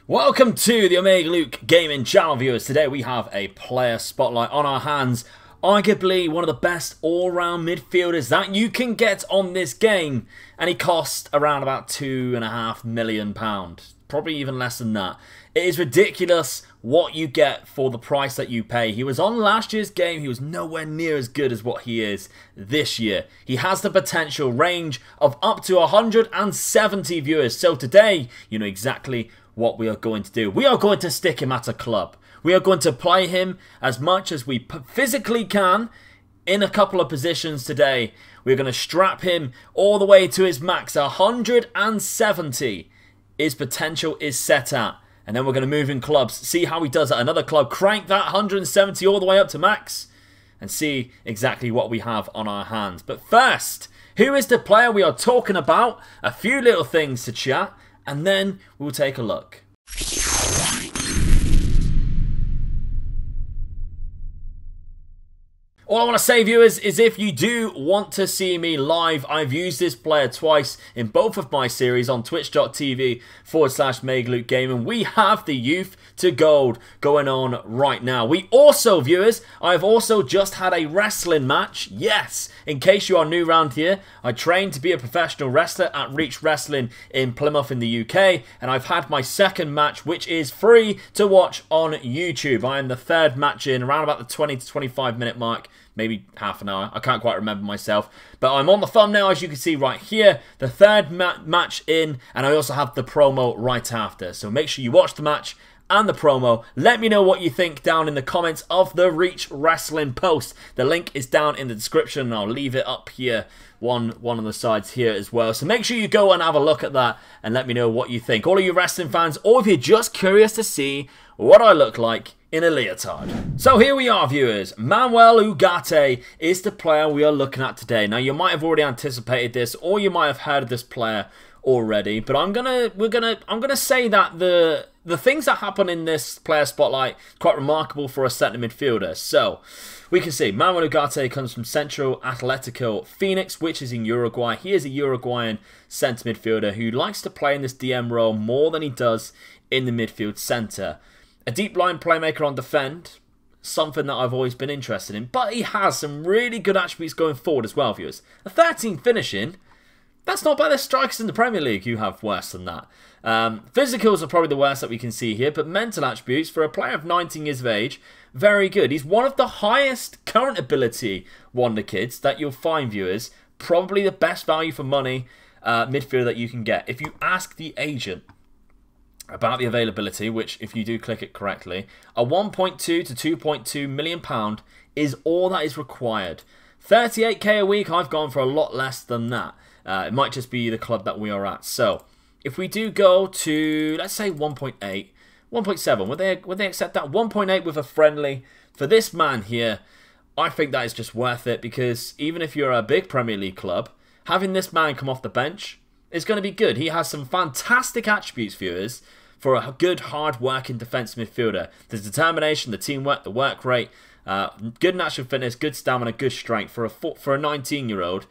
Welcome to the Omega Luke Gaming channel, viewers. Today we have a player spotlight on our hands. Arguably one of the best all-round midfielders that you can get on this game. And he cost around about £2.5 million. Probably even less than that. It is ridiculous what you get for the price that you pay. He was on last year's game. He was nowhere near as good as what he is this year. He has the potential range of up to 170 viewers. So today, you know exactly what we are going to do. We are going to stick him at a club. We are going to play him as much as we physically can in a couple of positions today. We're going to strap him all the way to his max, 170. His potential is set at. And then we're going to move in clubs, see how he does at another club, crank that 170 all the way up to max, and see exactly what we have on our hands. But first, who is the player we are talking about? A few little things to chat, and then we'll take a look. All I want to say, viewers, is if you do want to see me live, I've used this player twice in both of my series on twitch.tv/MegaLukeGaming. We have the Youth to Gold going on right now. We also, viewers, I've also just had a wrestling match. Yes, in case you are new around here, I trained to be a professional wrestler at Reach Wrestling in Plymouth in the UK, and I've had my second match, which is free to watch on YouTube. I am the third match in, around about the 20 to 25 minute mark. Maybe half an hour. I can't quite remember myself. But I'm on the thumbnail, as you can see right here. The third match in. And I also have the promo right after. So make sure you watch the match and the promo. Let me know what you think down in the comments of the Reach Wrestling post. The link is down in the description. And I'll leave it up here. One on the sides here as well. So make sure you go and have a look at that. And let me know what you think. All of you wrestling fans. Or if you're just curious to see what I look like in a leotard. So here we are, viewers. Manuel Ugarte is the player we are looking at today. Now you might have already anticipated this, or you might have heard of this player already, but I'm gonna say that the things that happen in this player spotlight quite remarkable for a centre midfielder. So we can see Manuel Ugarte comes from Central Atletico Phoenix, which is in Uruguay. He is a Uruguayan centre midfielder who likes to play in this DM role more than he does in the midfield centre. A deep line playmaker on defend, something that I've always been interested in. But he has some really good attributes going forward as well, viewers. A 13 finishing, that's not bad. There's strikers in the Premier League who have worse than that. Physicals are probably the worst that we can see here, but mental attributes for a player of 19 years of age, very good. He's one of the highest current ability Wonderkids that you'll find, viewers. Probably the best value for money midfielder that you can get. If you ask the agent about the availability, which if you do click it correctly, a 1.2 to 2.2 million pound is all that is required. 38k a week, I've gone for a lot less than that. It might just be the club that we are at. So if we do go to, let's say 1.8, 1.7, would they accept that? 1.8 with a friendly for this man here. I think that is just worth it, because even if you're a big Premier League club, having this man come off the bench is going to be good. He has some fantastic attributes, viewers, for a good, hard-working defensive midfielder. The determination, the teamwork, the work rate, good natural fitness, good stamina, good strength. For a 19-year-old,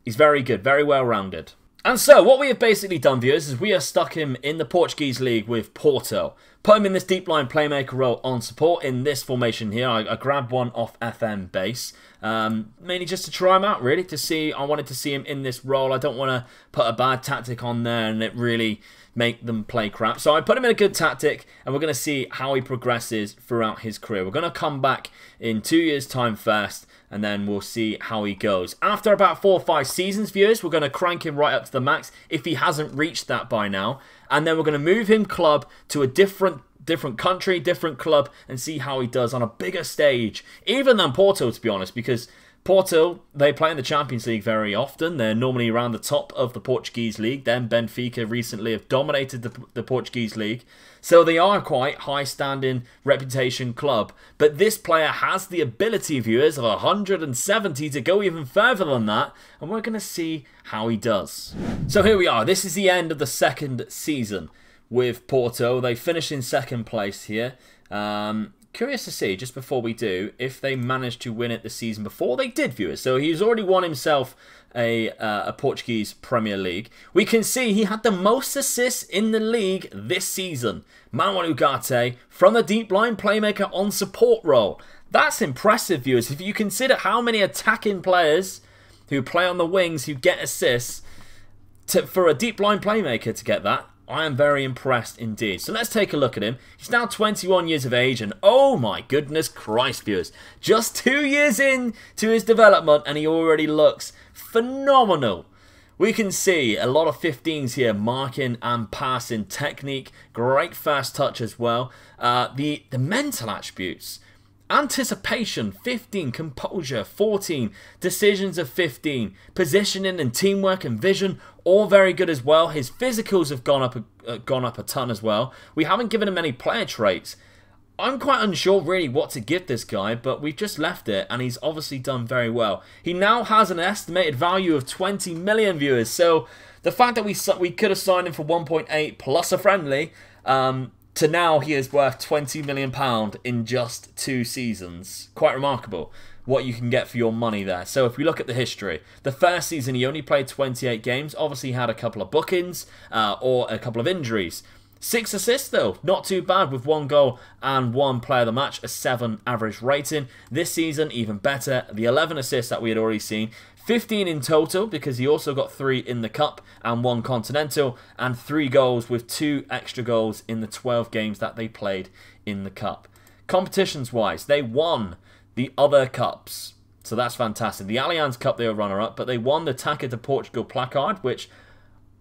he's very good, very well-rounded. And so, what we have basically done, viewers, is we have stuck him in the Portuguese league with Porto. Put him in this deep line playmaker role on support in this formation here. I grabbed one off FM base. Mainly just to try him out, really, to see. I wanted to see him in this role. I don't want to put a bad tactic on there and it really make them play crap. So I put him in a good tactic, and we're going to see how he progresses throughout his career. We're going to come back in 2 years' time first, and then we'll see how he goes. After about 4 or 5 seasons, viewers, we're going to crank him right up to the max if he hasn't reached that by now. And then we're going to move him club to a different country, different club, and see how he does on a bigger stage. Even than Porto, to be honest, because Porto, they play in the Champions League very often. They're normally around the top of the Portuguese league. Then Benfica recently have dominated the Portuguese league. So they are quite high-standing reputation club. But this player has the ability, viewers, of 170 to go even further than that. And we're going to see how he does. So here we are. This is the end of the second season with Porto. They finished in second place here. curious to see, just before we do, if they managed to win it the season before. They did, viewers. So he's already won himself a Portuguese Premier League. We can see he had the most assists in the league this season. Manuel Ugarte from the deep line playmaker on support role. That's impressive, viewers. If you consider how many attacking players who play on the wings who get assists, for a deep line playmaker to get that, I am very impressed indeed. So let's take a look at him. He's now 21 years of age, and oh my goodness Christ, viewers. Just 2 years in to his development, and he already looks phenomenal. We can see a lot of 15s here, marking and passing technique. Great fast touch as well. The mental attributes. Anticipation, 15. Composure, 14. Decisions of 15. Positioning and teamwork and vision, all very good as well. His physicals have gone up a ton as well. We haven't given him any player traits. I'm quite unsure really what to give this guy, but we've just left it, and he's obviously done very well. He now has an estimated value of 20 million, viewers. So the fact that we could have signed him for 1.8 plus a friendly, to now he is worth £20 million in just 2 seasons. Quite remarkable what you can get for your money there. So if we look at the history, the first season he only played 28 games. Obviously he had a couple of bookings or a couple of injuries. 6 assists though, not too bad, with 1 goal and 1 player of the match, a 7 average rating. This season even better, the 11 assists that we had already seen. 15 in total, because he also got 3 in the Cup and 1 Continental, and 3 goals with 2 extra goals in the 12 games that they played in the Cup. Competitions-wise, they won the other Cups, so that's fantastic. The Allianz Cup, they were runner-up, but they won the Taça de Portugal placard, which,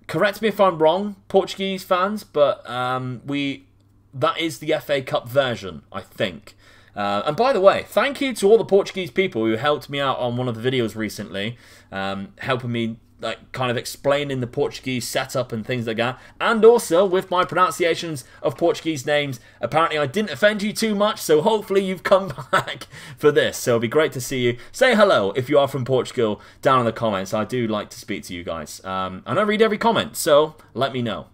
correct me if I'm wrong, Portuguese fans, but that is the FA Cup version, I think. And by the way, thank you to all the Portuguese people who helped me out on one of the videos recently, helping me kind of explaining the Portuguese setup and things like that, and also with my pronunciations of Portuguese names. Apparently I didn't offend you too much, so hopefully you've come back for this. So it'll be great to see you. Say hello if you are from Portugal down in the comments. I do like to speak to you guys, and I read every comment, so let me know.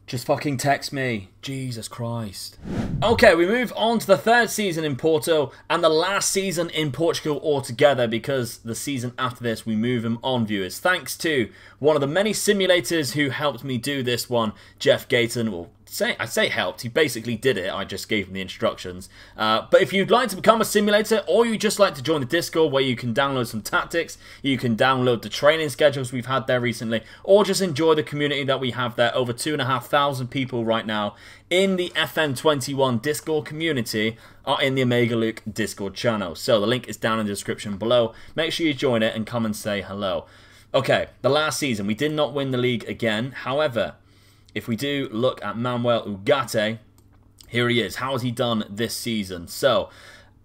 Just fucking text me. Jesus Christ. Okay, we move on to the 3rd season in Porto and the last season in Portugal altogether, because the season after this we move him on, viewers. Thanks to one of the many simulators who helped me do this one, Jeff Gayton. Well, I say helped, he basically did it, I just gave him the instructions. But if you'd like to become a simulator, or you just like to join the Discord where you can download some tactics, you can download the training schedules we've had there recently, or just enjoy the community that we have there, over 2,500 people right now in the FM21 Discord community are in the Omega Luke Discord channel. So the link is down in the description below. Make sure you join it and come and say hello. Okay, the last season, we did not win the league again. However, if we do look at Manuel Ugarte, here he is. How has he done this season? So,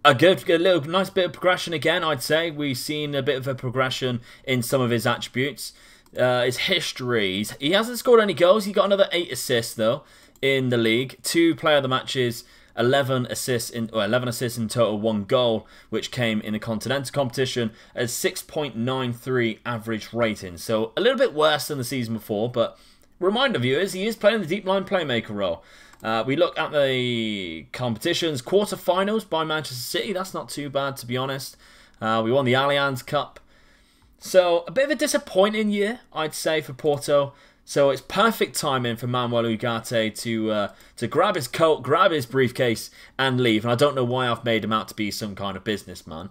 a little nice bit of progression again, I'd say. We've seen a bit of a progression in some of his attributes. His history, he hasn't scored any goals. He got another 8 assists though in the league. 2 player of the matches, 11 assists in total, 1 goal, which came in the Continental competition, a 6.93 average rating. So a little bit worse than the season before, but reminder, viewers, he is playing the deep line playmaker role. We look at the competitions, quarterfinals by Manchester City. That's not too bad, to be honest. We won the Allianz Cup. So a bit of a disappointing year, I'd say, for Porto. So it's perfect timing for Manuel Ugarte to grab his coat, grab his briefcase, and leave. And I don't know why I've made him out to be some kind of businessman,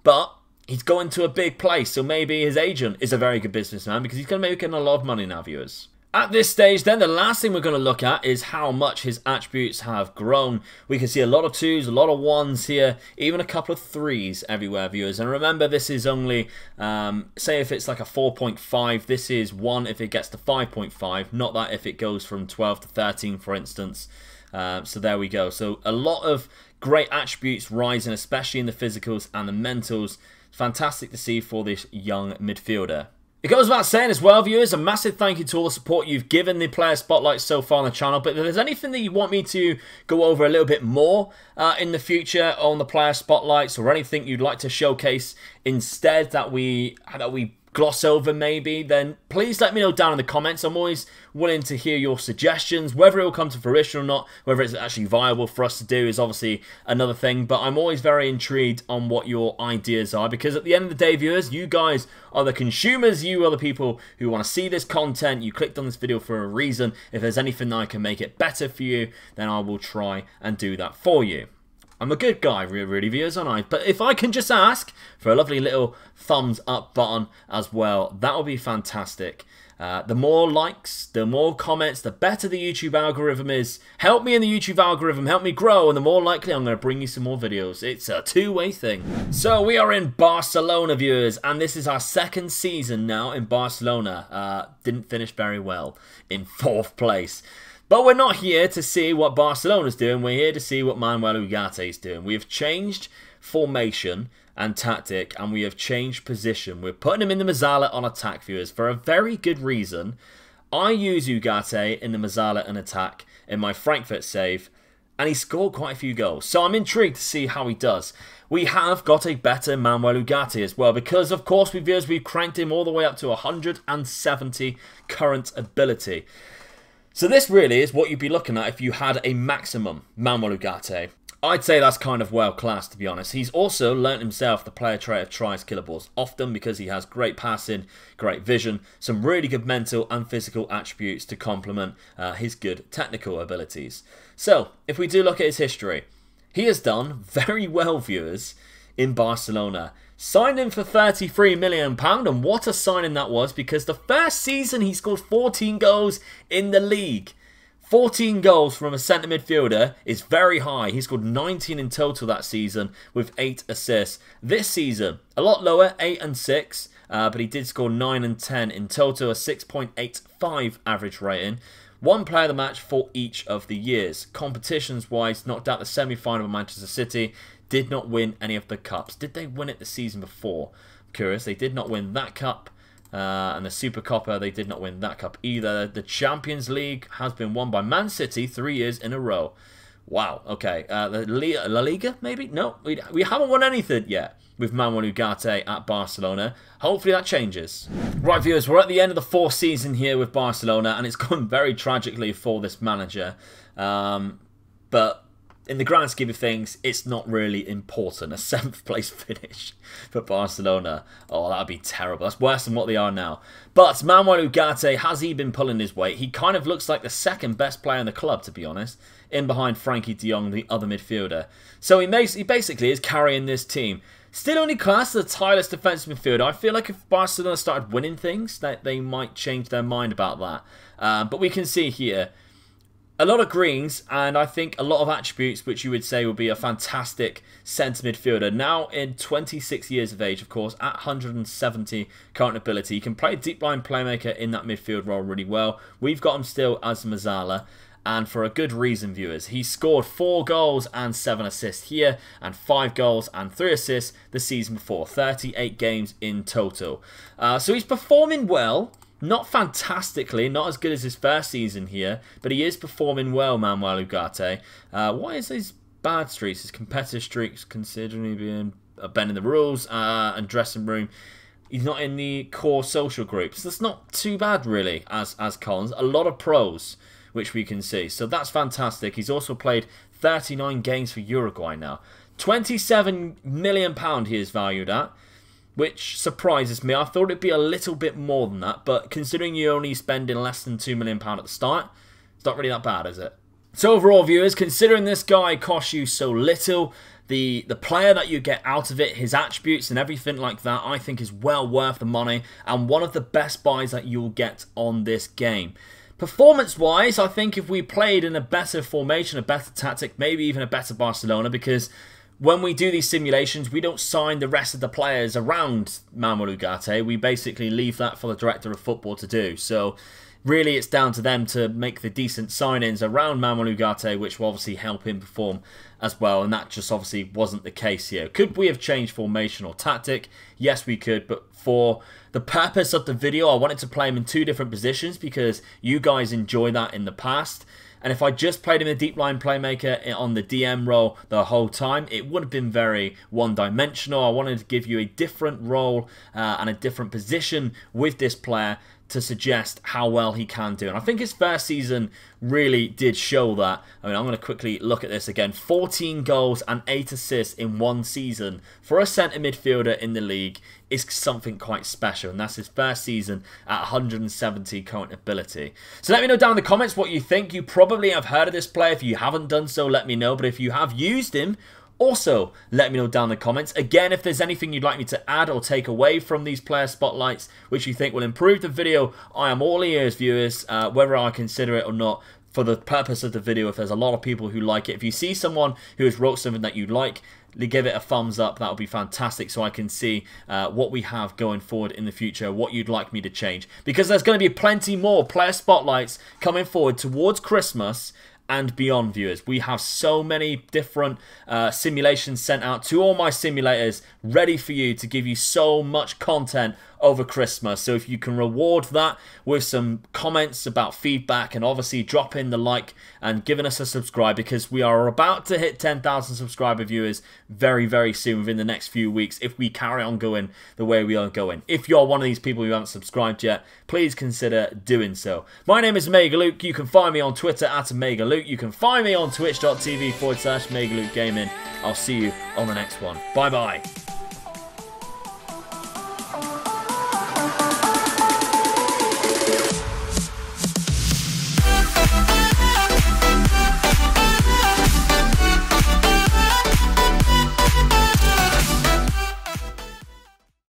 but he's going to a big place. So maybe his agent is a very good businessman, because he's going to be making a lot of money now, viewers. At this stage then, the last thing we're going to look at is how much his attributes have grown. We can see a lot of 2s, a lot of 1s here, even a couple of 3s everywhere, viewers. And remember, this is only, say if it's like a 4.5, this is 1 if it gets to 5.5, not that if it goes from 12 to 13, for instance. So there we go. So a lot of great attributes rising, especially in the physicals and the mentals. Fantastic to see for this young midfielder. It goes without saying as well, viewers, a massive thank you to all the support you've given the player spotlight so far on the channel. But if there's anything that you want me to go over a little bit more in the future on the player spotlights, or anything you'd like to showcase instead that we gloss over maybe, then please let me know down in the comments. I'm always willing to hear your suggestions. Whether it will come to fruition or not, whether it's actually viable for us to do is obviously another thing, but I'm always very intrigued on what your ideas are, because at the end of the day, viewers, you guys are the consumers. You are the people who want to see this content. You clicked on this video for a reason. If there's anything that I can make it better for you, then I will try and do that for you. I'm a good guy, really, viewers, aren't I? But if I can just ask for a lovely little thumbs up button as well, that would be fantastic. The more likes, the more comments, the better the YouTube algorithm is. Help me in the YouTube algorithm, help me grow, and the more likely I'm going to bring you some more videos. It's a two-way thing. So we are in Barcelona, viewers, and this is our second season now in Barcelona. Didn't finish very well in 4th place. But we're not here to see what Barcelona's doing. We're here to see what Manuel Ugarte is doing. We have changed formation and tactic, and we have changed position. We're putting him in the Mezzala on attack, viewers, for a very good reason. I use Ugarte in the Mezzala and attack in my Frankfurt save, and he scored quite a few goals. So I'm intrigued to see how he does. We have got a better Manuel Ugarte as well, because of course, viewers, we've cranked him all the way up to 170 current ability. So this really is what you'd be looking at if you had a maximum Manuel Ugarte. I'd say that's kind of world class, to be honest. He's also learnt himself the player trait of tries killer balls, often because he has great passing, great vision, some really good mental and physical attributes to complement his good technical abilities. So if we do look at his history, he has done very well, viewers, in Barcelona. Signed him for £33 million, and what a signing that was, because the first season he scored 14 goals in the league. 14 goals from a centre midfielder is very high. He scored 19 in total that season with 8 assists. This season, a lot lower, 8 and 6, but he did score 9 and 10 in total, a 6.85 average rating. One player of the match for each of the years. Competitions-wise, knocked out the semi-final of Manchester City. Did not win any of the cups. Did they win it the season before? I'm curious. They did not win that cup. And the Super Copa, they did not win that cup either. The Champions League has been won by Man City 3 years in a row. Wow, okay. The La Liga, maybe? No, we haven't won anything yet with Manuel Ugarte at Barcelona. Hopefully that changes. Right, viewers, we're at the end of the 4th season here with Barcelona, and it's gone very tragically for this manager. But in the grand scheme of things, it's not really important. A 7th place finish for Barcelona. Oh, that would be terrible. That's worse than what they are now. But Manuel Ugarte, has he been pulling his weight? He kind of looks like the 2nd best player in the club, to be honest, in behind Frankie de Jong, the other midfielder. So he basically is carrying this team. Still only classed as a tireless defensive midfielder. I feel like if Barcelona started winning things, that they might change their mind about that. But we can see here, a lot of greens, and I think a lot of attributes which you would say would be a fantastic centre midfielder. Now in 26 years of age, of course, at 170 current ability. He can play deep line playmaker in that midfield role really well. We've got him still as Mezzala, and for a good reason, viewers. He scored 4 goals and 7 assists here, and 5 goals and 3 assists the season before. 38 games in total. So he's performing well. Not fantastically, not as good as his first season here, but he is performing well, Manuel Ugarte. What is his bad streaks, his competitive streaks, considering being bending the rules and dressing room? He's not in the core social groups. That's not too bad, really, as Collins. A lot of pros, which we can see. So that's fantastic. He's also played 39 games for Uruguay now. £27 million he is valued at, which surprises me. I thought it'd be a little bit more than that, but considering you're only spending less than £2 million at the start, it's not really that bad, is it? So overall, viewers, considering this guy costs you so little, the player that you get out of it, his attributes and everything like that, I think is well worth the money and one of the best buys that you'll get on this game. Performance-wise, I think if we played in a better formation, a better tactic, maybe even a better Barcelona, because when we do these simulations, we don't sign the rest of the players around Manuel Ugarte. We basically leave that for the director of football to do. So really it's down to them to make the decent signings around Manuel Ugarte, which will obviously help him perform as well. And that just obviously wasn't the case here. Could we have changed formation or tactic? Yes, we could. But for the purpose of the video, I wanted to play him in 2 different positions because you guys enjoy that in the past. And if I just played him a deep line playmaker on the DM role the whole time, it would have been very one-dimensional. I wanted to give you a different role and a different position with this player to suggest how well he can do. And I think his first season really did show that. I mean, I'm going to quickly look at this again. 14 goals and 8 assists in one season for a centre midfielder in the league is something quite special. And that's his first season at 170 current ability. So let me know down in the comments what you think. You probably have heard of this player. If you haven't done so, let me know. But if you have used him, also, let me know down in the comments. Again, if there's anything you'd like me to add or take away from these player spotlights, which you think will improve the video, I am all ears, viewers, whether I consider it or not, for the purpose of the video. If there's a lot of people who like it, if you see someone who has wrote something that you like, give it a thumbs up. That would be fantastic, so I can see what we have going forward in the future, what you'd like me to change. Because there's going to be plenty more player spotlights coming forward towards Christmas and beyond, viewers. We have so many different simulations sent out to all my simulators ready for you to give you so much content over Christmas. So if you can reward that with some comments about feedback, and obviously drop in the like and giving us a subscribe, because we are about to hit 10,000 subscriber viewers very, very soon, within the next few weeks, if we carry on going the way we are going. If you're one of these people who haven't subscribed yet, please consider doing so. My name is Megaluke. You can find me on Twitter at Megaluke. You can find me on twitch.tv/Megaluke Gaming. I'll see you on the next one. Bye bye.